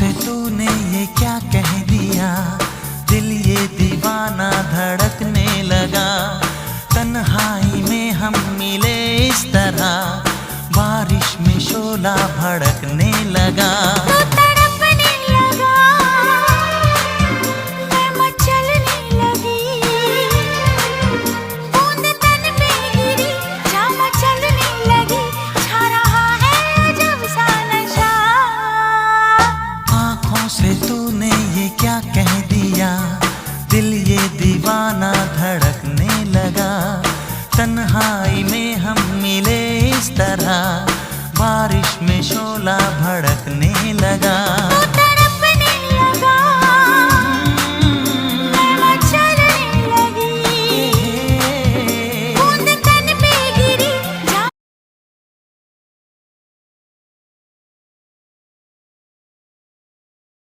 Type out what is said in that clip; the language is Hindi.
से तूने ये क्या कह दिया, दिल ये दीवाना धड़कने लगा। तन्हाई में हम मिले इस तरह, बारिश में शोला भड़कने लगा। से तूने ये क्या कह दिया, दिल ये दीवाना धड़कने लगा। तन्हाई में हम मिले इस तरह, बारिश में शोला भड़कने लगा।